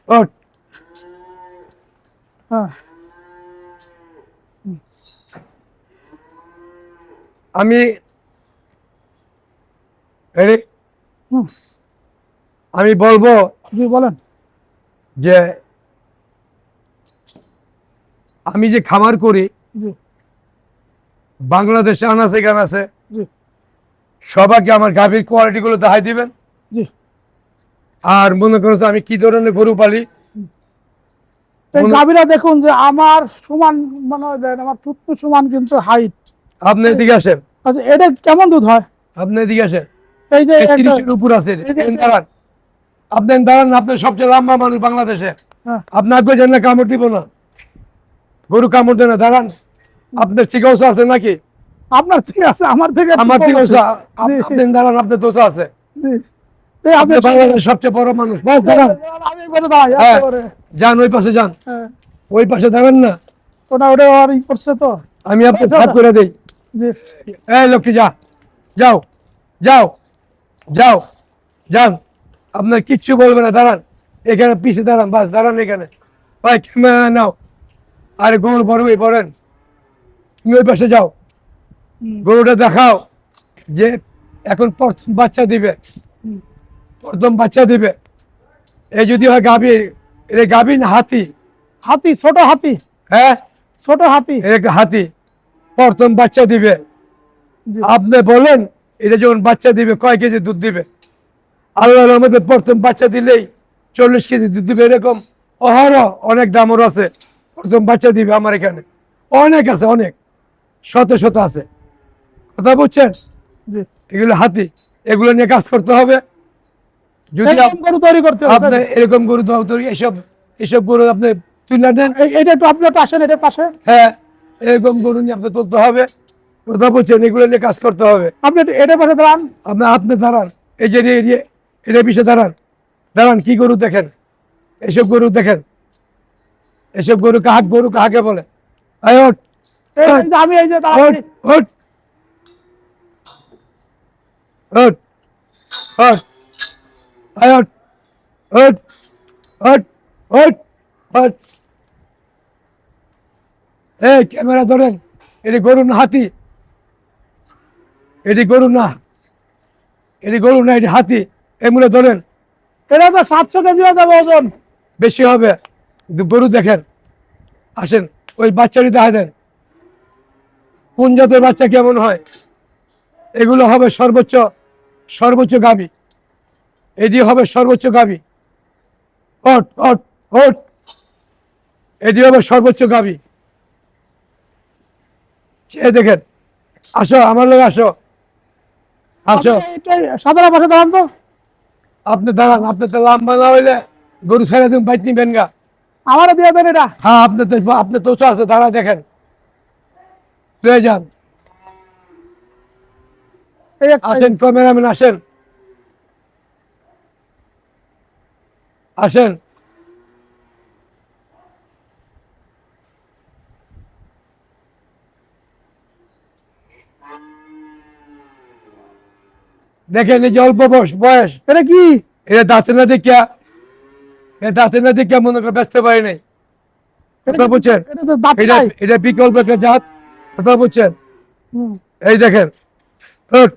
ওঠ। হ্যাঁ আমি ready? হুম, আমি বলবো জি বলেন। যে আমি যে খামার করি জি বাংলাদেশে আনাচে কানাচে জি সবাইকে আমার গাভীর কোয়ালিটি গুলো দেখাই দিবেন। জি। আর মনে করছে আমি কি ধরনের গরু পালি। এই গাভীরা দেখুন যে আমার সমান মনে হয় দেন, আমার থুতু সমান কিন্তু হাইট। আপনি এদিকে আসেন, আচ্ছা এটা কেমন দুধ হয়? আপনি এদিকে আসেন। এই যে একটা 30-এর উপর আছে। এই যে একটা- দাঁড়ান, আপনি দাঁড়ান, আপনি সবচেয়ে লম্বা মানুষ বাংলাদেশে। হ্যাঁ, আপনার জন্য কামড় দিব না, গরু কামড় দেয় না। দাঁড়ান, আপনার চিকিৎসা আছে নাকি? আপনার ঠিক আছে, আমার থেকে একটু আমার কম আছে। চিকিৎসা জি আপনি দাঁড়ান, আপনার দোষা আছে। জি। এই আপনি আপনি বাংলাদেশের সবচেয়ে বড় মানুষ। বাস দাঁড়ান, আমি বলে দাঁড়াই হ্যাঁ একেবারে। যান ওই পাশে যান, হ্যাঁ, ওই পাশে দাঁড়ান না। ওটা ওটা আর ই করছে তো। আমি আপনি ভাগ করে দেই। জি এই লক্ষ্মী যা, যাও যাও যাও, যান। আপনার কিচ্ছু বলবে না, দাঁড়ান এখানে, পিছে দাঁড়ান, বাস দাঁড়ান এখানে। ভাই ক্যামেরা নাও, আরে গরু বড়ই পড়েন, তুমি ওই পাশে যাও, গরুটা দেখাও যে এখন প্রথম বাচ্চা দিবে, প্রথম বাচ্চা দিবে। এই যদি হয় গাভী, এটা গাভী না হাতি? হাতি, ছোট হাতি, হ্যাঁ ছোট হাতি। এটা একটা হাতি, প্রথম বাচ্চা দিবে। জি। আপনি বলেন এটা যখন বাচ্চা দিবে কয় কেজি দুধ দিবে? আল্লাহর রহমতে প্রথম বাচ্চা দিলেই 40 কেজি দুধ দিবে, এরকম অহরহ অনেক দামর আছে। প্রথম বাচ্চা দিবে আমার এখানে অনেক আছে, অনেক শত শত আছে। কথা বুঝছেন? জি এগুলো হাতি, এগুলো নিয়ে কাজ করতে হবে। যদি এরকম গরু তৈরি করতে হবে। আপনি এরকম গরু তৈরি, এইসব এইসব গরু আপনি তুলে দেন। এটা একটু আপনি একটু আসেন এটার পাশে। হ্যাঁ, এরকম গরু নিয়ে আপনি তুলতে হবে। কথা বুঝছেন? এগুলো নিয়ে কাজ করতে হবে। আপনি একটু এটার পাশে দাঁড়ান। আপনি দাঁড়ান, এই যে এটা পিছিয়ে দাঁড়ান, দাঁড়ান। কি গরু দেখেন, এসব গরু দেখেন, এসব গরু গরু কাহাকে বলে? আয় ওঠ, এই ওঠ, যে আমি এই যে ওঠ, দাঁড়াচ্ছি। ওঠ, ওঠ, ওঠ, আয় ওঠ, ওঠ, ওঠ, ওঠ, ওঠ। এই ক্যামেরা ধরেন, এটি গরু না হাতি? এটি গরু না, এটি গরু না, এটি হাতি। এমনি ধরেন, এটা তো 700 কেজি হয়ে যাবে ওজন। বেশি হবে। কিন্তু গরু দেখেন, আসেন ওই বাচ্চাটি দেখা দেন কোন জাতের বাচ্চা কেমন হয়। এগুলো হবে সর্বোচ্চ, সর্বোচ্চ গাভী। এটি হবে সর্বোচ্চ গাভী। ওট ওট ওট, এটি হবে সর্বোচ্চ গাভী। সে দেখেন, আসো আমার লোক, আসো আসো। সাধারণ পাশে দাঁড়ান তো। আপনি দাঁড়ান, আপনি তো লম্বা না হইলে গরু ছেড়ে তুমি বাইক নিবেন গা। আমারও দিয়ে দেন এটা। হ্যাঁ, আপনি তো আছে, দাঁড়া দেখেন, পেয়ে যান। এই একটা- আসেন ক্যামেরাম্যান, আসেন আসেন। দেখেন এই যে অল্প বয়স, এটা কি? এটা দাঁতে না দেখিয়া, এটা দাঁতে না দেখিয়া মনে করে ব্যস্ত পারি নাই। কথা বুঝছেন? এটা তো দাঁত এটা নাই। এটা বিকল্প একটা জাত। কথা বুঝছেন? হুম। এই দেখেন, ওট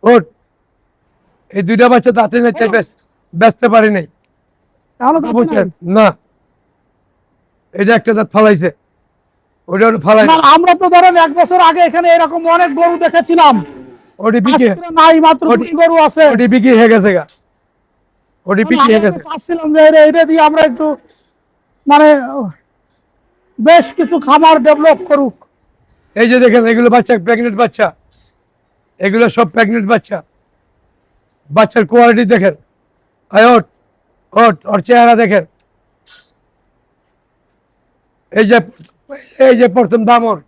ওট, এই দুইটা বাচ্চা দাঁতে না বেচতে পারি নাই। এখনো কথা দাঁত বুঝছেন? নাই। না, এটা একটা দাঁত ফালাইছে, ওটা ওটা ফালাই না, আমরা তো ধরেন 1 বছর আগে এখানে এরকম অনেক গরু দেখেছিলাম। ওটি বিক্রি, আজকে নাই, মাত্র ওটি 2টি গরু আছে। ওটি বিক্রি হয়ে গেছে গা, ওটি বিক্রি হয়ে আমরা গেছে। চাচ্ছিলাম যে এটা দিয়ে আমরা একটু মানে বেশ কিছু খামার ডেভেলপ করুক। এই যে দেখেন, এগুলো বাচ্চা, প্রেগনেন্ট বাচ্চা, এগুলো সব প্রেগনেন্ট বাচ্চা। বাচ্চার কোয়ালিটি দেখেন, আয় ওট ওট, ওর চেহারা দেখেন। এই যে, এই যে প্রথম দামর,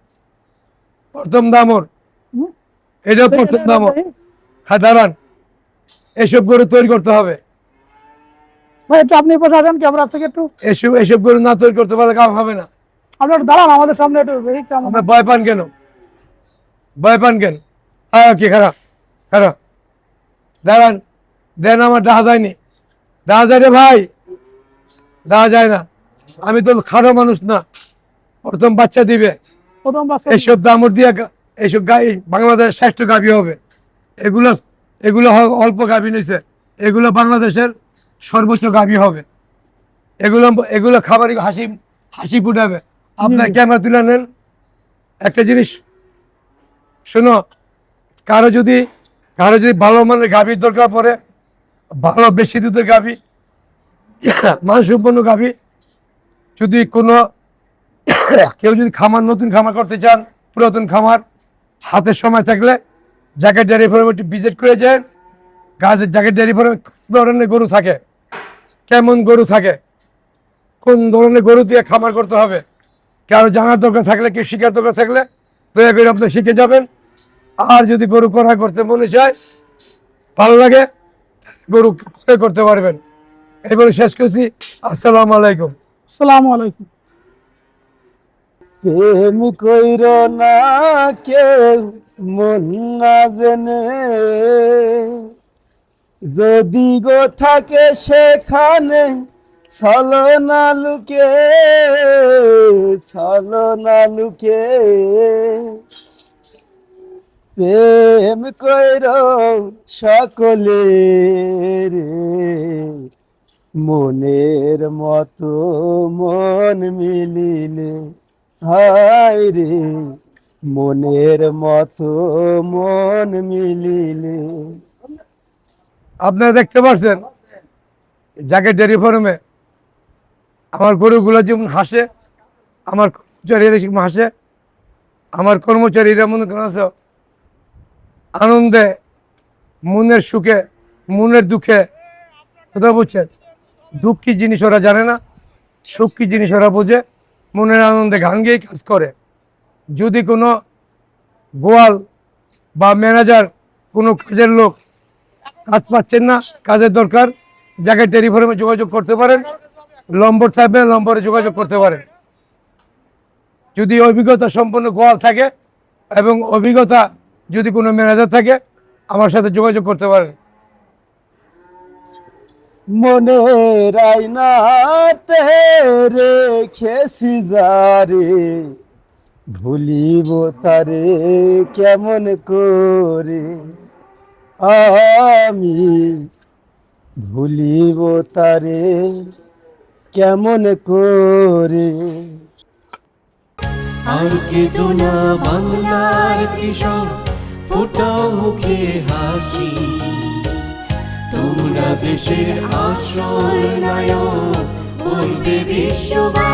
প্রথম দামর, হুম? এটাও প্রথম দামর। দাঁড়ান, এসব গরু তৈরি করতে হবে। ভাই একটু আপনি পাশে আসেন ক্যামেরা থেকে একটু। এসব এসব গরু না তৈরি করতে পারলে কাম হবে না। আপনি একটু দাঁড়ান আমাদের সামনে একটু দেখি কেমন। আমরা ভয় পান কেন? ভয় পান কেন? হ্যাঁ, কি খারাপ খারাপ, দাঁড়ান, দেন আমার দেখা যায়নি, দেখা যায় রে ভাই, দেওয়া যায় না। আমি তো খারাপ মানুষ না, প্রথম বাচ্চা দিবে প্রথম বাচ্চা এইসব দামর দিয়ে এইসব গাই বাংলাদেশের শ্রেষ্ঠ গাভী হবে। এগুলো এগুলো অল্প গাভী নিছে, এগুলো বাংলাদেশের সর্বোচ্চ গাভী হবে। এগুলো এগুলো খাবারই হাসি হাসি ফুটাবে। আপনার ক্যামেরা তুলে নেন। একটা জিনিস শোনো, কারো যদি ভালো মানের গাভীর দরকার পড়ে, ভালো বেশি দুধের গাভী, মানসম্পন্ন গাভী, যদি কোনো কেউ যদি খামার নতুন খামার করতে চান, পুরাতন খামার, হাতের সময় থাকলে জাকেট ডেয়ারি ফার্মে একটু ভিজিট করে যান। গাছের জাকেট ডেয়ারি ফার্মে কোন ধরনের গরু থাকে, কেমন গরু থাকে, কোন ধরনের গরু দিয়ে খামার করতে হবে, কারো জানার দরকার থাকলে, কেউ শিখার দরকার থাকলে দয়া করে আপনি শিখে যাবেন। আর যদি গরু ক্রয় করতে মনে চায়, ভালো লাগে, গরু ক্রয় করতে পারবেন। এবারে শেষ করছি। আসসালামু আলাইকুম। আসসালামু আলাইকুম। প্রেম কইর না কেউ মন না জেনে, যদি গো থাকে সেখানে ছলো না লুকে, ছলো না লুকে। প্রেম কইর সকলে রে, মনের মতো মন মিলিলে, হায় রে মনের মতো মন মিলিলে। আপনারা দেখতে পাচ্ছেন জাকেট ডেয়ারি ফার্মে আমার গরুগুলো যেমন হাসে, আমার কর্মচারীরা সেরকম হাসে। আমার কর্মচারীরা মনে করেন আছে আনন্দে, মনের সুখে, মনের দুঃখে, কথা বুঝছেন, দুঃখ কি জিনিস ওরা জানে না, সুখ কি জিনিস ওরা বোঝে। মনের আনন্দে গান গেয়ে কাজ করে। যদি কোনো গোয়াল বা ম্যানেজার, কোনো কাজের লোক কাজ পাচ্ছেন না, কাজের দরকার, জায়গায় টেলিফোনে যোগাযোগ করতে পারেন, নম্বর থাকবে, নম্বরে যোগাযোগ করতে পারেন। যদি অভিজ্ঞতা সম্পন্ন গোয়াল থাকে এবং অভিজ্ঞতা যদি কোনো ম্যানেজার থাকে, আমার সাথে যোগাযোগ করতে পারেন। মনের আয়নাতে রেখেছি যারে, ভুলিব তারে কেমন করে, আমি ভুলিব তারে কেমন করে। আর কেঁদো না বাংলার কৃষক, ফোটাও মুখে হাসি, তোমরা দেশের আসল নায়ক, বলবে বিশ্ববাসী।